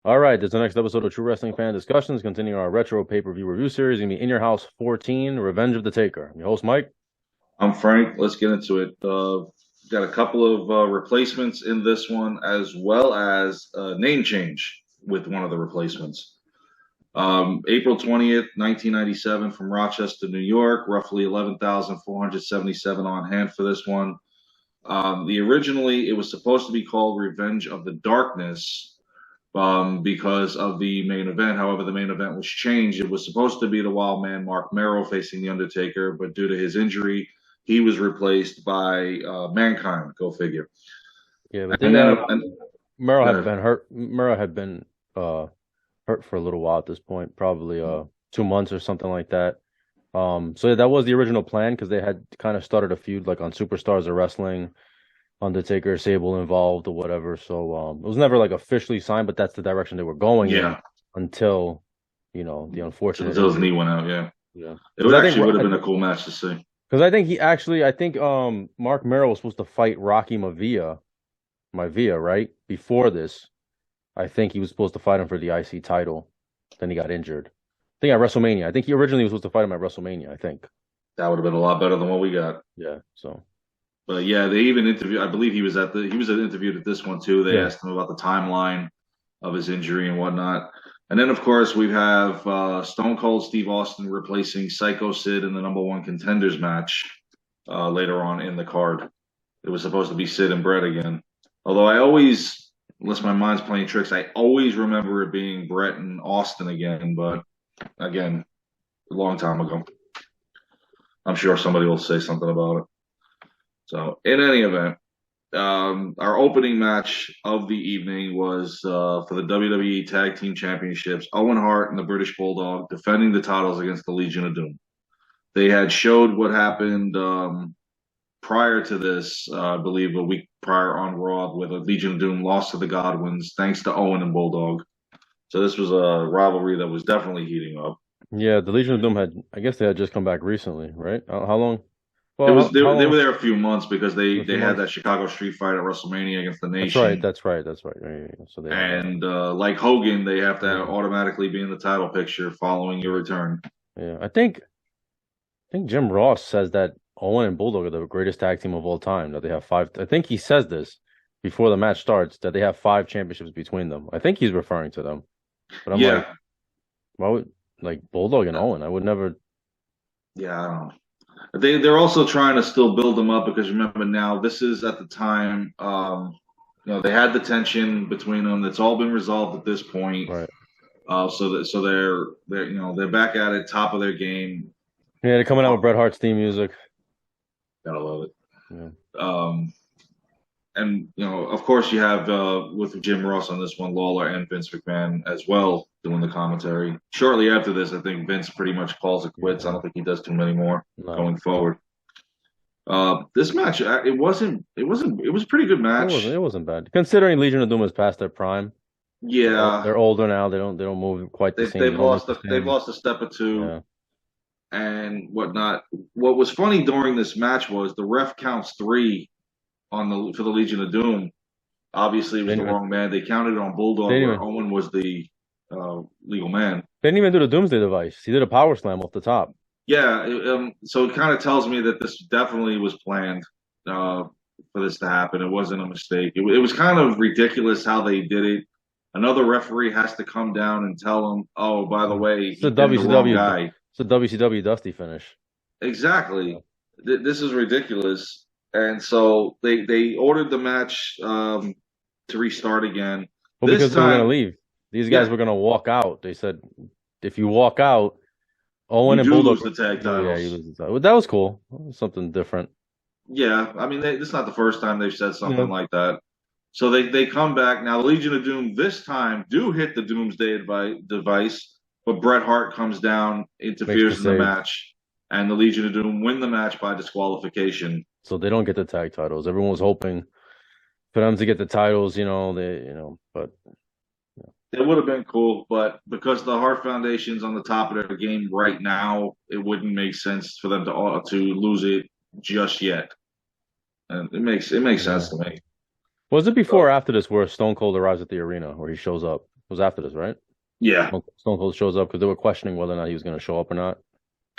All right, this is the next episode of True Wrestling Fan Discussions, continuing our retro pay-per-view review series. Gonna be In Your House 14, Revenge of the Taker. I'm your host, Mike. I'm Frank. Let's get into it. Got a couple of replacements in this one, as well as a name change with one of the replacements. April 20th, 1997, from Rochester, New York, roughly 11,477 on hand for this one. Originally, it was supposed to be called Revenge of the Darkness because of the main event. However, the main event was changed. It was supposed to be the Wild Man Mark Merrow facing The Undertaker, but due to his injury, he was replaced by Mankind. Go figure. Yeah, but And they then, Murrow go had ahead. been hurt. Murrow had been hurt for a little while at this point, probably 2 months or something like that. So yeah, that was the original plan because they had kind of started a feud like on Superstars of Wrestling, Undertaker, Sable involved or whatever. So it was never like officially signed, but that's the direction they were going in Yeah, until the unfortunate until his injury. knee went out. Yeah, Yeah, it because would I think actually would have been a cool match to see. because I think he actually, I think Mark Merrill was supposed to fight Rocky Maivia, right? Before this, I think he was supposed to fight him for the IC title. Then he got injured. I think at WrestleMania. I think he originally was supposed to fight him at WrestleMania, I think. That would have been a lot better than what we got. Yeah. So But yeah, they even interviewed. I believe he was interviewed at this one too. They yeah. asked him about the timeline of his injury and whatnot. And then, of course, we have Stone Cold Steve Austin replacing Psycho Sid in the number one contenders match later on in the card. It was supposed to be Sid and Brett again. Although I always, unless my mind's playing tricks, I always remember it being Brett and Austin again. But again, a long time ago. I'm sure somebody will say something about it. So, in any event, our opening match of the evening was for the WWE Tag Team Championships. Owen Hart and the British Bulldog defending the titles against the Legion of Doom. They had showed what happened prior to this, I believe a week prior on Raw, where the Legion of Doom lost to the Godwins thanks to Owen and Bulldog. So this was a rivalry that was definitely heating up. Yeah, the Legion of Doom had, I guess they had just come back recently, right? How long? It Well, was how they long? were there a few months because A few they had months. that Chicago Street Fight at WrestleMania against the That's right. Nation. That's right. That's right. Yeah, yeah, yeah. So they had And like Hogan, they have to yeah, automatically be in the title picture following your return. yeah. I think Jim Ross says that Owen and Bulldog are the greatest tag team of all time. That they have five. I think he says this before the match starts that they have five championships between them. I think he's referring to them. But I'm like, Yeah, why would like Bulldog and Owen? I would never. yeah, I don't know. They're also trying to still build them up because remember now this is at the time they had the tension between them. It's all been resolved at this point. Right. So they're they're back at it, top of their game. Yeah, they're coming out with Bret Hart's theme music. Gotta love it. Yeah. Um, and of course, you have with Jim Ross on this one, Lawler and Vince McMahon as well doing the commentary. Shortly after this, I think Vince pretty much calls it quits. I Yeah. don't think he does too many more No, going forward. This match, it was a pretty good it wasn't. match. It wasn't bad considering Legion of Doom is past their prime. Yeah, They're older now. They don't move quite the same. They don't look the they've same. lost a step or two Yeah. and whatnot. What was funny during this match was the ref counts three on the for the Legion of Doom. Obviously, it They was the didn't even. wrong man. They counted it on They Bulldog, didn't where even. Owen was the legal man. They didn't even do the Doomsday device. He did a power slam off the top. Yeah, so it kind of tells me that this definitely was planned uh, for this to happen. It wasn't a mistake. It was kind of ridiculous how they did it. Another referee has to come down and tell him, "Oh, by the way, It's a he pinned the wrong WCW. guy." It's a WCW Dusty finish. Exactly. This is ridiculous. And so they ordered the match to restart again. Well, This because they were gonna time, leave. These guys yeah, were gonna walk out. They said if you walk out, Owen you and do Bulldog. lose the tag Yeah, he titles. was. That was cool. Something different. Yeah, I mean, this is not the first time they've said Yeah. something like that. So they come back now. The Legion of Doom this time do hit the Doomsday device, but Bret Hart comes down, Makes the interferes in the save. match, and the Legion of Doom win the match by disqualification. So they don't get the tag titles. Everyone was hoping for them to get the titles. But It would have been cool, but because the Hart Foundation's on the top of their game right now, it wouldn't make sense for them to lose it just yet. And it makes yeah. sense to me. Was it before So or after this where Stone Cold arrives at the arena where he shows up? was after this, right? Yeah, Stone Cold shows up because they were questioning whether or not he was going to show up or not.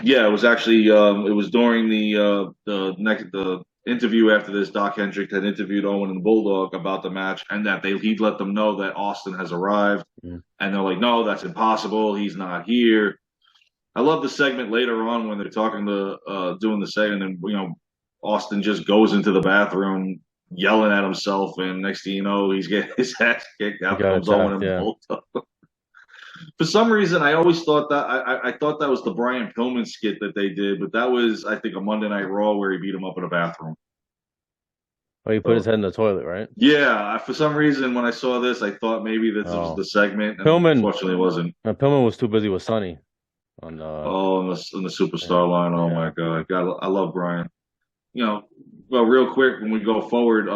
yeah. It was actually it was during the interview after this. Doc Hendrick had interviewed Owen and Bulldog about the match, and that he'd let them know that Austin has arrived, Mm. and they're like, no, that's impossible. He's not here. I love the segment later on when they're talking to doing the segment, and Austin just goes into the bathroom yelling at himself, and next thing you know, he's getting his ass kicked. He Out got comes Owen attacked. and Yeah. Bulldog. For some reason, I always thought that I thought that was the Brian Pillman skit that they did, but that was I think a Monday Night Raw where he beat him up in a bathroom. Oh, he put his So head in the toilet, right? yeah, for some reason when I saw this, I thought maybe this was Oh, the segment, and Pillman. unfortunately, it wasn't. Pillman was too busy with Sonny on Oh, in the yeah, superstar line. Oh yeah. my God, I love Brian. You know, well, real quick when we go forward,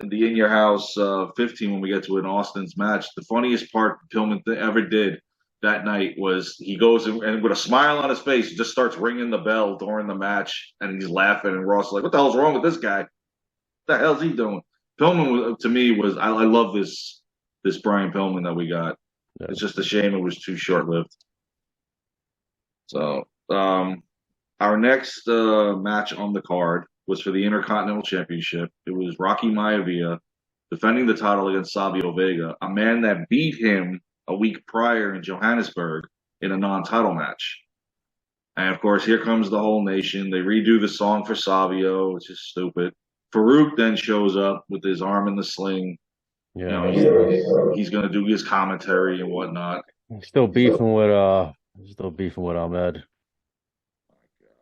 the In Your House 15 when we get to an Austin's match, the funniest part Pillman ever did that night was he goes and with a smile on his face, he just starts ringing the bell during the match, and he's laughing, and Ross is like, "What the hell's wrong with this guy? What the hell's he doing?" Pillman to me was I love this Brian Pillman that we got. Yeah. It's just a shame it was too short lived. So our next match on the card was for the Intercontinental Championship. It was Rocky Maivia defending the title against Savio Vega, a man that beat him a week prior in Johannesburg in a non-title match. And of course, here comes the whole nation. They redo the song for Savio, which is stupid. Farouk then shows up with his arm in the sling. You Yeah, know, he's going to do his commentary and whatnot. still beefing with Ahmed.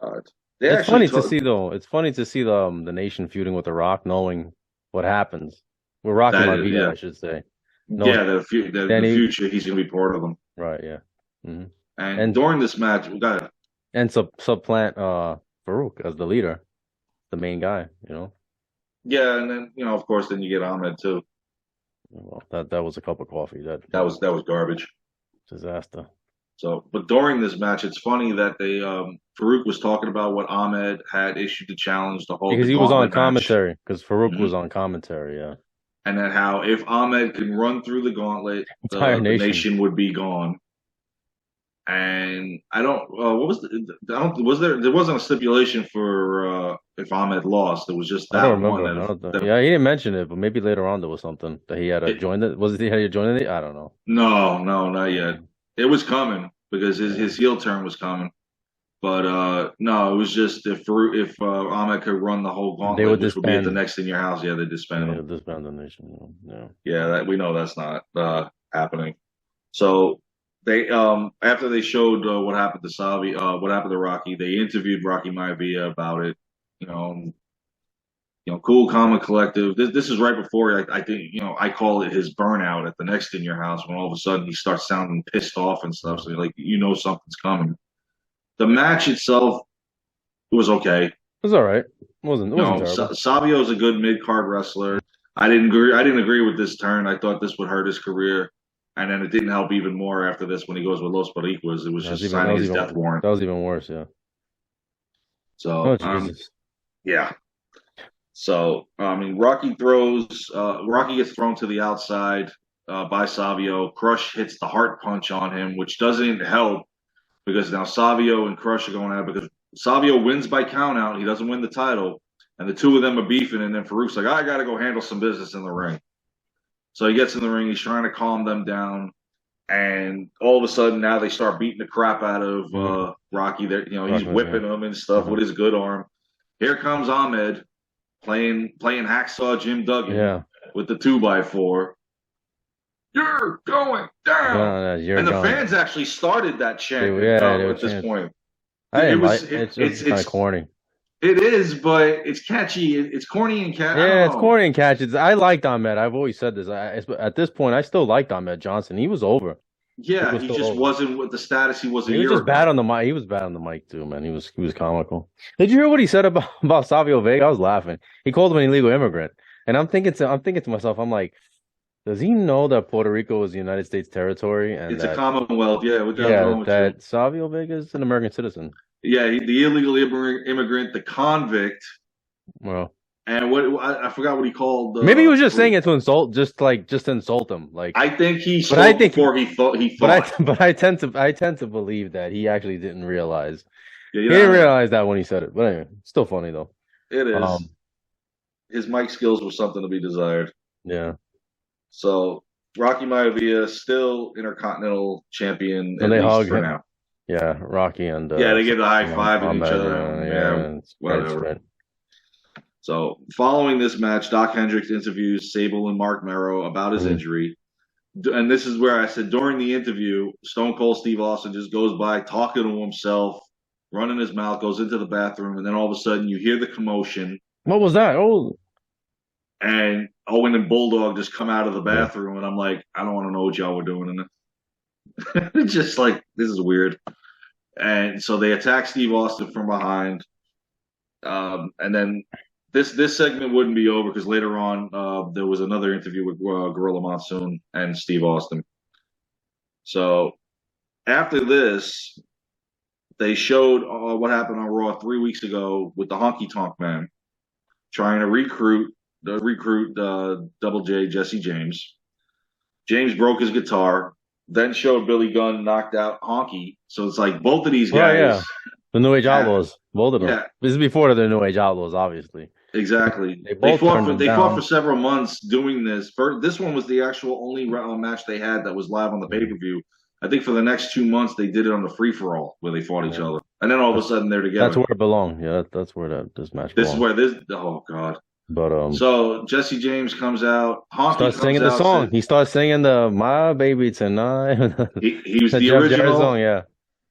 Uh, they It's actually funny to took, see though. It's funny to see the nation feuding with The Rock, knowing what happens. With Rocky that. Maivia, Yeah, I should say. yeah. Knowing The Danny, future, he's going to be part of them. right? Yeah. Hmm. And And during this match, we got supplant Farouk as the leader, the main guy. You know, yeah, and then of course, then you get Ahmed too. well, that was a cup of coffee. That was garbage. Disaster. So, but during this match, it's funny that they Farouk was talking about what Ahmed had issued the challenge to hold Because the he was on gauntlet match, commentary. Because Farouk hmm was on commentary. Yeah, and that how if Ahmed can run through the gauntlet, entire the nation. nation would be gone. And I don't. What was I don't. Was there wasn't a stipulation for if Ahmed lost. It was just I don't that one remember. that I if don't think. that Yeah, he didn't mention it, but maybe later on there was something that he had to it, join it. Was it he had to join it? I don't know. no, no, not yet. Mm, It was coming because yeah. his heel turn was coming. But no, it was just if Ahmed could run the whole They gauntlet, would which would be at the disband. next in your house, yeah, they disband Yeah, him. disband the nation. Yeah. Yeah, that we know that's not happening. So they after they showed what happened to what happened to Rocky, they interviewed Rocky Maivia about it. You know, cool, calm, and collective. This is right before I think I call it his burnout at the next in your house when all of a sudden he starts sounding pissed off and stuff. Yeah. So like something's coming. The match itself was okay. It was all right. It wasn't No, terrible. Savio's a good mid card wrestler. I didn't agree with this turn. I thought this would hurt his career, and then it didn't help even more after this when he goes with Los Boricuas. It was just signing his death warrant. That was even worse. Yeah. Oh So Jesus. yeah. So I mean, Rocky gets thrown to the outside by Savio. Crush hits the heart punch on him, which doesn't help because now Savio and Crush are going at it because Savio wins by countout. He doesn't win the title. And the two of them are beefing, and then Farouk's like, I got to go handle some business in the ring. So he gets in the ring. He's trying to calm them down. And all of a sudden, now they start beating the crap out of Mm-hmm. Rocky. There, he's Rockman, whipping them and stuff yeah. with his good arm. Here comes Ahmed playing hacksaw Jim Duggan Yeah. with the 2x4. You're going down. You're And the gone. fans actually started that chant Yeah, they were at this chanting. point. I It didn't was like it, it's kind of corny. it is, but it's catchy. It's corny and I don't Yeah, it's know. corny and catchy. I liked Ahmed. I've always said this. At this point, I still liked Ahmed Johnson. He was over. He Yeah, was he still just over. wasn't with the status he was a He was year just bad ago. on the mic. He was bad on the mic too, man. He was comical. Did you hear what he said about Savio Vega? I was laughing. He called him an illegal immigrant, and I'm thinking to myself, I'm like, does he know that Puerto Rico is the United States territory and It's a that Commonwealth. Yeah, what the hell's yeah wrong with you? that Savio Vega is an American citizen? Yeah, the illegal immigrant, the convict, Well. And I forgot what he called. Maybe he was just saying it to insult, just to insult him. Like, I think he but I spoke think, before he thought. He thought. but I tend to believe that he actually didn't realize. Yeah, He didn't realize that when he said it. But anyway, still funny though. it is. Um, His mic skills were something to be desired. yeah. So Rocky Maivia still Intercontinental Champion And at they least hug for him. now. Yeah, Rocky and Yeah, they give the high five at each Ahmed, other. Yeah, it's great, it's whatever. great. So following this match, Doc Hendricks interviews Sable and Mark Merrow about his Mhm. injury. And this is where I said during the interview, Stone Cold Steve Austin just goes by talking to himself, running his mouth, goes into the bathroom, and then all of a sudden you hear the commotion, What was that? Oh, and Owen and Bulldog just come out of the yeah. bathroom, and I'm like, I don't want to know what y'all were doing in it. It's just like this is weird. And so they attack Steve Austin from behind, and then this segment wouldn't be over because later on there was another interview with Gorilla Monsoon and Steve Austin. So after this, they showed what happened on Raw 3 weeks ago with the Honky Tonk Man trying to recruit Double J Jesse James. James broke his guitar, then showed Billy Gunn knocked out Honky. So it's like both of these Well, yeah. guys. The New Age Had, Outlaws, both of them. yeah, This is before the New Age Outlaws, obviously. exactly. They both turned them They fought down. for several months doing this. This one was the actual only match they had that was live on the pay per view. I think for the next 2 months they did it on the free for all where they fought each other, and then all of a sudden they're That's together. where it belonged. Yeah, that's where this match This is belonged. where this. Oh God. But So Jesse James comes out. Honky starts comes singing the out. song. He starts singing the "My Baby Tonight." He was the the Jeff Jarrett original. song. Yeah,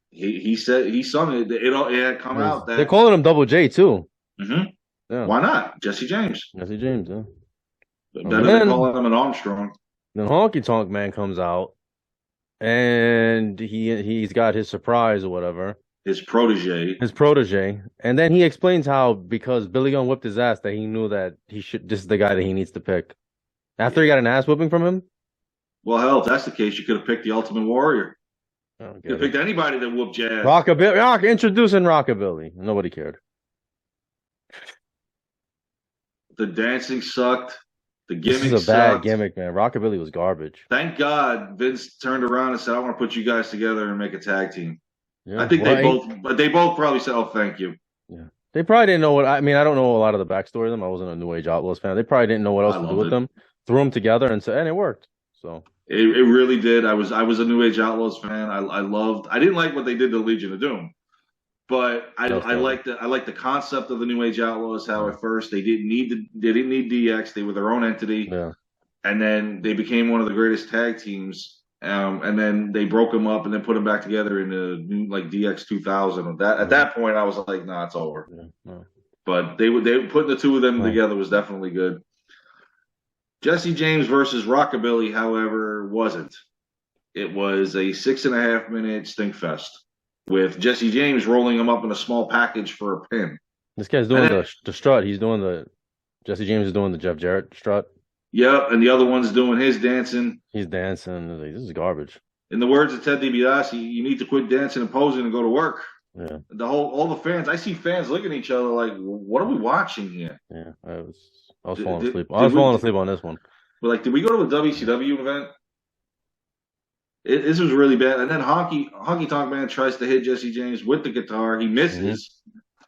He said he sung it. It had come out they're that. calling him Double J too. Mm-hmm. Yeah, Why not Jesse James? Jesse James. Yeah. Better than calling him an Armstrong. Then Honky Tonk Man comes out, and he's got his surprise or whatever. His protege. And then he explains how because Billy Gunn whipped his ass that he knew that this is the guy that he needs to pick. After he got an ass whipping from him? Well, hell, if that's the case, you could have picked the Ultimate Warrior. You could have picked anybody that whooped your ass. Rockabilly, introducing Rockabilly. Nobody cared. The dancing sucked. The gimmick This is a bad gimmick, man. Rockabilly was garbage. Thank God Vince turned around and said, I want to put you guys together and make a tag team. Yeah. I think they both probably said, oh, thank you. Yeah. They probably didn't know what, I mean, I don't know a lot of the backstory of them. I wasn't a New Age Outlaws fan. They probably didn't know what else to do with them. Threw them together and said, and it worked. So it really did. I was a New Age Outlaws fan. I didn't like what they did to Legion of Doom. But I like the concept of the New Age Outlaws. How at first they didn't need DX. They were their own entity, and then they became one of the greatest tag teams. And then they broke them up and then put them back together in the new like DX 2000. At that point, I was like, nah, it's over. But they putting the two of them together was definitely good. Jesse James versus Rockabilly, however, wasn't. It was a 6.5 minute stink fest, with Jesse James rolling him up in a small package for a pin. This guy's doing the strut. He's doing Jesse James is doing the Jeff Jarrett strut. Yep, and the other one's doing his dancing. He's dancing. This is garbage. In the words of Ted DiBiase, you need to quit dancing and posing and go to work. Yeah. All the fans, I see fans looking at each other like, what are we watching here? Yeah, I was falling asleep. I was falling asleep on this one. But like, did we go to a WCW event? This was really bad. And then Honky Tonk Man tries to hit Jesse James with the guitar. He misses.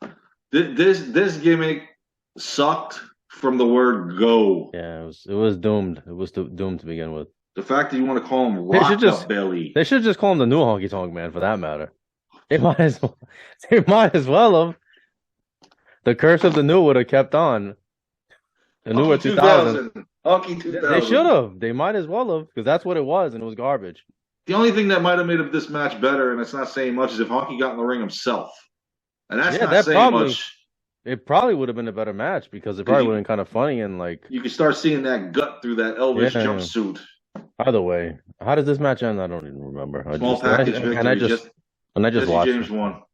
Mm-hmm. This gimmick sucked from the word go. Yeah, it was doomed. It was doomed to begin with. The fact that you want to call him Rockabilly. They should just call him the new Honky Tonk Man for that matter. They might as well have. The curse of the new would have kept on. The newer 2000. Honky 2000. They should have. They might as well have because that's what it was and it was garbage. The only thing that might have made this match better, and it's not saying much, is if Honky got in the ring himself. And that's not saying much. It probably would have been a better match because it probably would have been kind of funny and like... You could start seeing that gut through that Elvis jumpsuit. Either way, how does this match end? I don't even remember. Small package victory. And I just watched James won. All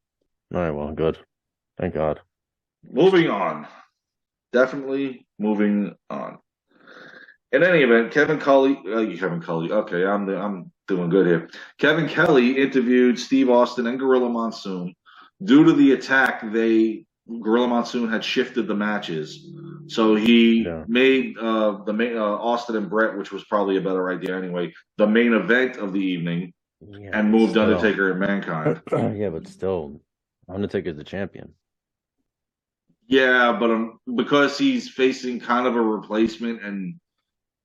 right, well, good. Thank God. Moving on. Definitely moving on. In any event, Kevin Kelly. Okay, I'm doing good here. Kevin Kelly interviewed Steve Austin and Gorilla Monsoon due to the attack they Gorilla Monsoon had shifted the matches, so he Yeah. made the main Austin and Brett, which was probably a better idea anyway, the main event of the evening, Yeah, and but moved still. Undertaker and Mankind. Yeah, but still, Undertaker's the champion. Yeah, but because he's facing kind of a replacement, and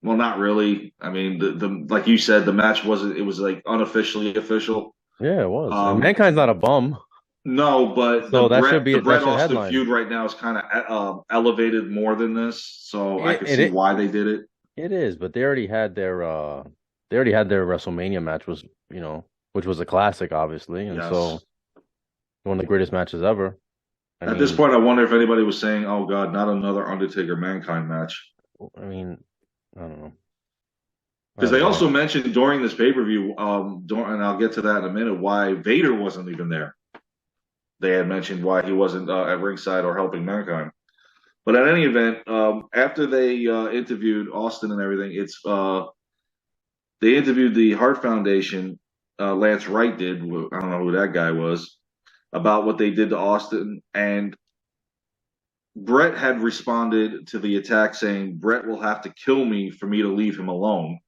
well, not really. I mean, the like you said, the match wasn't. It was like unofficially official. Yeah, it was. And Um, Mankind's not a bum, no, but so that should The be that Bret should Austin headline. feud right now is kind of elevated more than this, so I It could it see it, why they did it. it is, but they already had their WrestleMania match was which was a classic, obviously, and so Yes. one of the greatest matches ever. I At this mean, point, I wonder if anybody was saying, "Oh God, not another Undertaker Mankind match," I mean, I don't know. I because don't they know. also mentioned during this pay per view, and I'll get to that in a minute, why Vader wasn't even there. They had mentioned why he wasn't at ringside or helping Mankind. But at any event, after they interviewed Austin and everything, they interviewed the Heart Foundation. Lance Wright did. I don't know who that guy was about what they did to Austin, and Brett had responded to the attack saying, "Brett will have to kill me for me to leave him alone."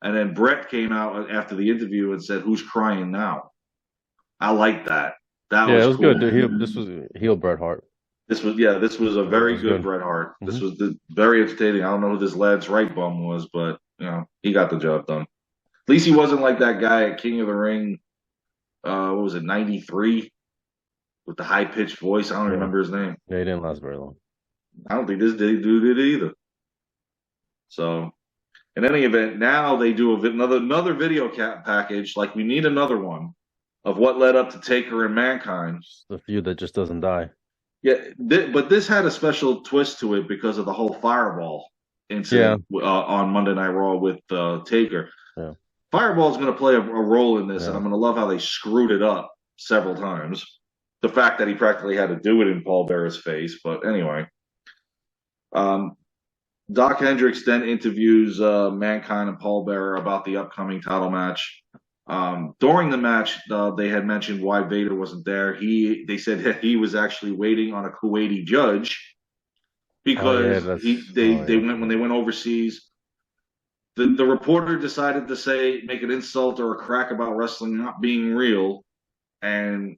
And then Brett came out after the interview and said, "Who's crying now?" I like that. That Yeah, it was was good. cool. This was heel Bret Hart. This was a It very was good good. Bret Hart. Hmm. This was very entertaining. I don't know who this Lance Wright bum was, but he got the job done. At least he wasn't like that guy at King of the Ring. What was it, '93, with the high pitched voice? I don't Yeah, remember his name. yeah, he didn't last very long. I don't think this dude did either. So, in any event, now they do another video package. Like we need another one of what led up to Taker and Mankind. It's the feud that just doesn't die. Yeah, but this had a special twist to it because of the whole Fireball Yeah, incident on Monday Night Raw with Taker. yeah. Fireball is going to play a role in this, and Yeah. I'm going to love how they screwed it up several times. The fact that he practically had to do it in Paul Bearer's face, but anyway. Um, Doc Hendricks then interviews Mankind and Paul Bearer about the upcoming title match. During the match, they had mentioned why Vader wasn't there. They said that he was actually waiting on a Kuwaiti judge Oh yeah, because that's oh they yeah, I went when forgot. they went overseas. The reporter decided to make an insult or a crack about wrestling not being real, and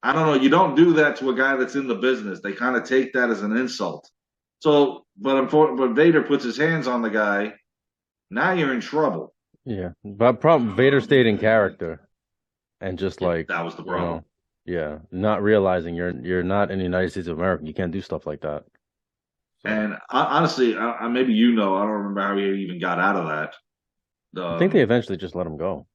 I don't know. You don't do that to a guy that's in the business. They kind of take that as an insult. So, but Vader puts his hands on the guy. Now you're in trouble. Yeah, but problem Vader stayed in character and just Yeah, like that was the you problem. know, yeah, not realizing you're not in the United States of America. You can't do stuff like that. So And honestly, maybe I don't remember how he even got out of that. I think they eventually just let him go.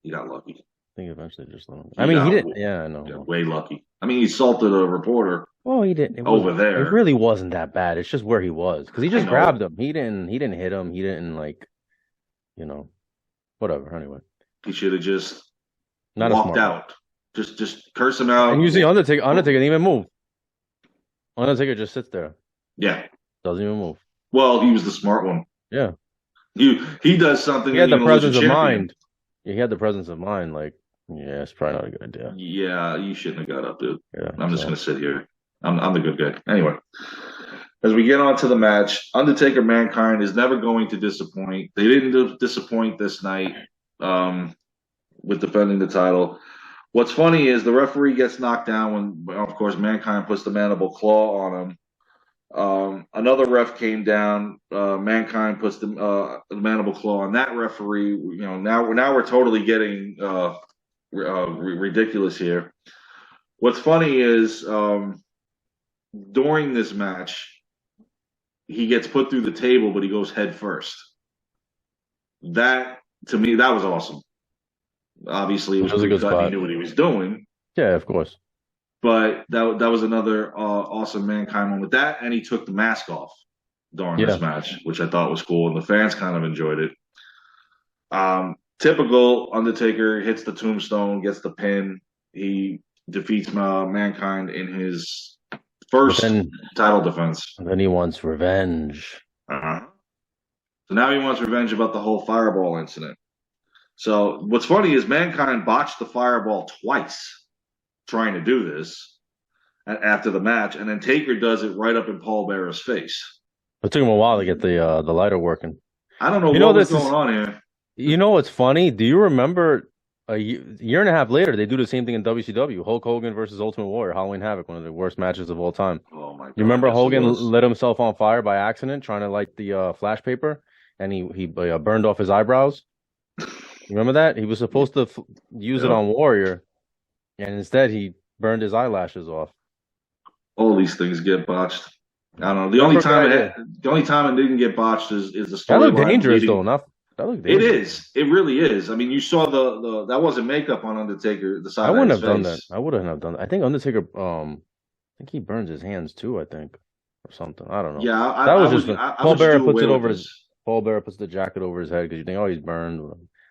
He got lucky. I think eventually just let him. I He mean, he got, did. Yeah, I got know. way lucky. I mean, he assaulted a reporter Well, he didn't. It over wasn't. It there. really wasn't that bad. It's just where he was because he I just grabbed know him. He didn't. He didn't hit him. He didn't like. You know. Whatever. Anyway, he should have just not a walked smart move. out. Just curse him And out. you see Undertaker. Undertaker didn't even move. Undertaker just sits there. Yeah. Doesn't even move. Well, he was the smart one. Yeah. He does something, He then had you're the going to lose your presence of champion. mind. Yeah, he had the presence of mind. Like, yeah, it's probably not a good idea. Yeah, you shouldn't have got up, dude. Yeah. I'm just So going to sit here. I'm the good guy. Anyway, as we get on to the match, Undertaker Mankind is never going to disappoint. They didn't disappoint this night with defending the title. What's funny is the referee gets knocked down when, of course, Mankind puts the mandible claw on him. Another ref came down. Mankind puts the mandible claw on that referee. Now we're totally getting ridiculous here. What's funny is during this match, he gets put through the table, but he goes head first. That to me, that was awesome. Obviously, it it was was a good pre-cut and he spot. knew what he was doing. Yeah, of course. But that was another awesome Mankind moment. That and he took the mask off during Yeah. this match, which I thought was cool, and the fans kind of enjoyed it. Typical Undertaker hits the tombstone, gets the pin. He defeats Mankind in his But first title defense. then he wants revenge. Uh-huh. So now he wants revenge about the whole Fireball incident. So what's funny is Mankind botched the Fireball twice trying to do this. after the match, and then Taker does it right up in Paul Bearer's face. It took him a while to get the lighter working. I don't know You know, what was this going is on here. you know what's funny? Do you remember year and a half later they do the same thing in WCW? Hulk Hogan versus Ultimate Warrior, Halloween Havoc, one of the worst matches of all time. Oh my You God, remember yes it Hogan was. lit himself on fire by accident trying to light the flash paper, and he burned off his eyebrows. You remember that? He was supposed to use it Yep. on Warrior, and instead he burned his eyelashes off. All these things get botched. I don't know. Remember back? Yeah, The only time it didn't get botched is the that looked storyline dangerous though. leading. Not that looked It dangerous. is. It really is. I mean, you saw the that wasn't makeup on Undertaker, the I side of wouldn't his have done that. face. I wouldn't have done that. I think Undertaker. I think he burns his hands too. I think or something. I don't know. Yeah, That was just I Paul would just Bearer do puts away it with over his. this. Paul Bearer puts the jacket over his head because you think, oh, he's burned.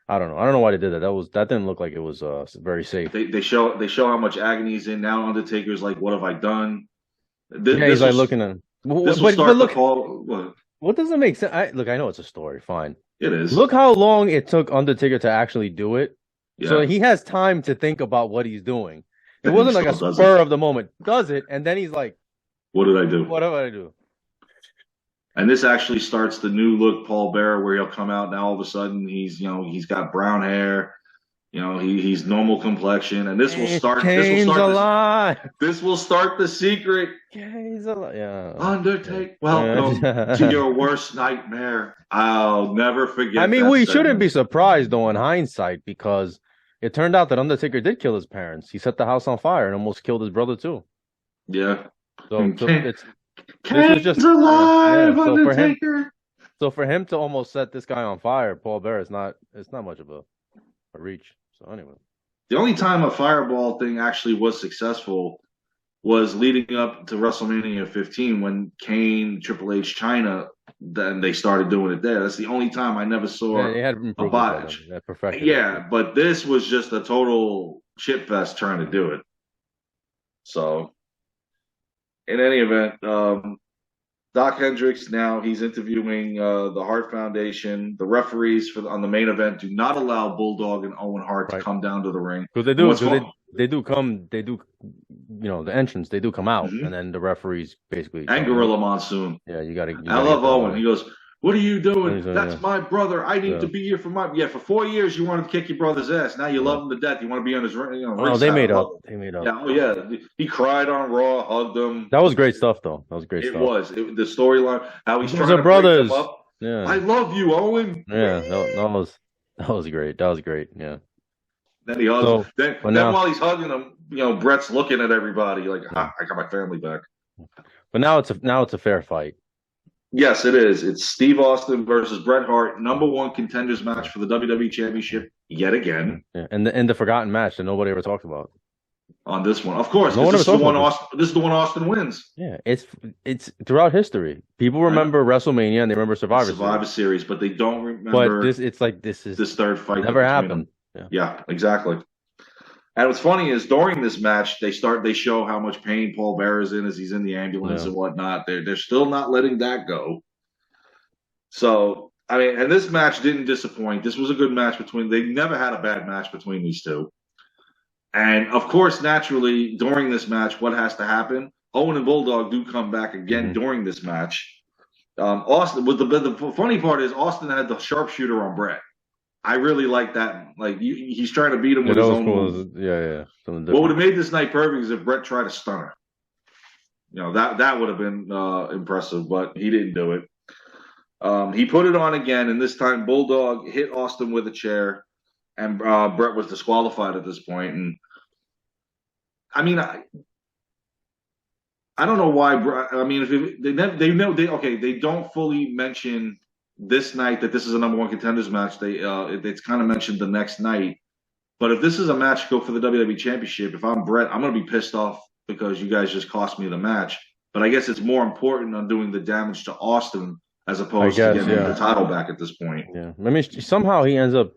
I don't know. I don't know why they did that. That didn't look like it was very safe. They show how much agony he's in now. Undertaker's like, "What have I done?" Yeah, he's This like will looking at him. this will But start the look, Paul. Well, what doesn't make sense? Look, I know it's a story. Fine. it is. Look how long it took Undertaker to actually do it. So Yeah, he has time to think about what he's doing. It and he wasn't like a still does it. spur of the moment. Does it, and then he's like, What did I do? "What do I do?" And this actually starts the new look Paul Bearer, where he'll come out now. All of a sudden, he's got brown hair. He's normal complexion, and Kane's alive. this will start the secret. Kane's alive. Yeah. Undertake, welcome to Yeah. your worst nightmare. I'll never I forget mean, that we shouldn't segment. be surprised though in hindsight because it turned out that Undertaker did kill his parents. He set the house on fire and almost killed his brother too. Yeah, So Kane, this was Kane's just yeah. alive, Undertaker. So for him to almost set this guy on fire, Paul Bear is not it's not much of a reach. So anyway, The only time a fireball thing actually was successful was leading up to WrestleMania 15 when Kane, Triple H, China, then they started doing it there. That's the only time I never yeah, saw they had a improvements by botch. them. They perfected it. Yeah, but this was just a total shit fest trying to do it. So, in any event, Doc Hendricks now he's interviewing the Hart Foundation. The referees on the main event do not allow Bulldog and Owen Hart to Right. come down to the ring. Because they And do, what's because fun- they do come, they do, the entrance, they do come out, Mhm. and then the referees basically and tell them, Gorilla Monsoon. yeah, you got to. I love Owen. He goes, "What are you doing? Yeah. That's my brother. I need Yeah. to be here for my For 4 years you wanted to kick your brother's ass. Now you Yeah. love him to death. You want to be on his Oh, ring they side. made I up. love it. They made up. Yeah, oh yeah. He cried on Raw, hugged him. That was great stuff, though. That was great It stuff. was the storyline. How he's Those trying are to break brothers. them up. Yeah, I love you, Owen. yeah. That was great. That was great. Yeah. Then he hugs. So, Then but now, while he's hugging him, Brett's looking at everybody like, I got my family back. now it's a fair fight. Yes, it is. It's Steve Austin versus Bret Hart, #1 contenders match for the WWE Championship yet again. Yeah. And the forgotten match that nobody ever talked about. On this one, of course, No one this ever is the talked one. about this. This is the one Austin wins. Yeah, it's throughout history. People remember WrestleMania and they remember Survivor Series. Series, but they don't But remember this is this third fight. never between happened. them. Yeah, exactly. And what's funny is during this match, they show how much pain Paul Bearer is in as he's in the ambulance and whatnot. They're still not letting that go. So I mean, and this match didn't disappoint. This was a good match between. They never had a bad match between these two. And of course, naturally, during this match, what has to happen? Owen and Bulldog do come back again during this match. Austin, with the funny part is Austin had the sharpshooter on Brett. I really like that. Like he's trying to beat him with his own move. Yeah. What would have made this night perfect is if Brett tried to stun her. That would have been impressive, but he didn't do it. He put it on again, and this time Bulldog hit Austin with a chair, and Brett was disqualified at this point. And I mean, I don't know why. I mean, they don't fully mention this night that this is a #1 contenders match. It's kind of mentioned the next night. But if this is a match go for the WWE Championship, if I'm Brett, I'm going to be pissed off because you guys just cost me the match. But I guess it's more important on doing the damage to Austin as opposed to getting the title back at this point. Yeah, I mean, somehow he ends up.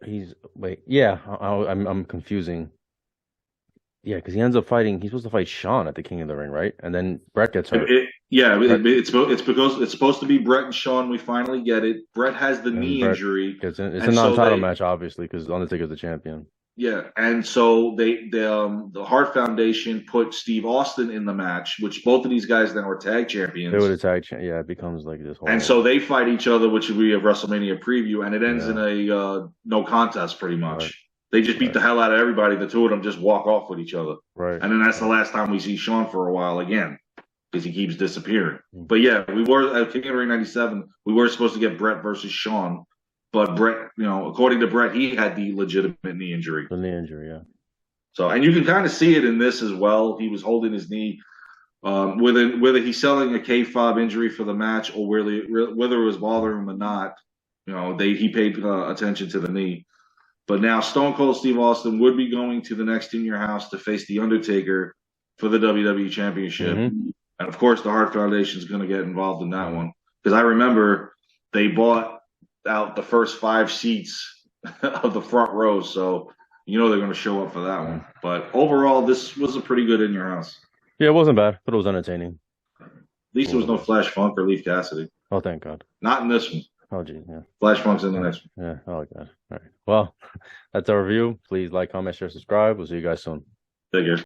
I'm confusing. Yeah, because he ends up fighting. He's supposed to fight Shawn at the King of the Ring, right? And then Brett gets hurt. It's because it's supposed to be Brett and Shawn. We finally get it. Brett has the knee injury. It's a non-title match, obviously, because Undertaker's the champion. Yeah, and so the Hart Foundation put Steve Austin in the match, which both of these guys then were tag They would champions. attack. Yeah, it becomes like this And whole. so they fight each other, which would be a WrestleMania preview, and it ends in Yeah, a no contest pretty right, much. They just beat right, the hell out of everybody. The two of them just walk off with each other. right, And then that's the right. last time we see Sean for a while again because he keeps disappearing. Mm. But yeah, we were at King of the Ring 97, we were supposed to get Brett versus Sean. But Brett, according to Brett, he had the legitimate knee injury. The knee injury. Yeah, So, and you can kind of see it in this as well. He was holding his knee, whether he's selling a K-fob injury for the match or whether it was bothering him or not. He paid attention to the knee. But now Stone Cold Steve Austin would be going to the next In Your House to face The Undertaker for the WWE Championship. mm-hmm. And of course, the Hart Foundation is going to get involved in that Right. one. Because I remember they bought out the first 5 seats of the front row. So, they're going to show up for that Yeah. one. But overall, this was a pretty good In Your House. Yeah, it wasn't bad, but it was entertaining. At least It there was was. no Flash Funk or Leaf Cassidy. Oh, thank God. Not in this one. Oh, geez. Yeah. Flash Funk's in the Yeah. next one. Yeah. Oh, God. All right. Well, that's our review. Please like, comment, share, subscribe. We'll see you guys soon. Take care.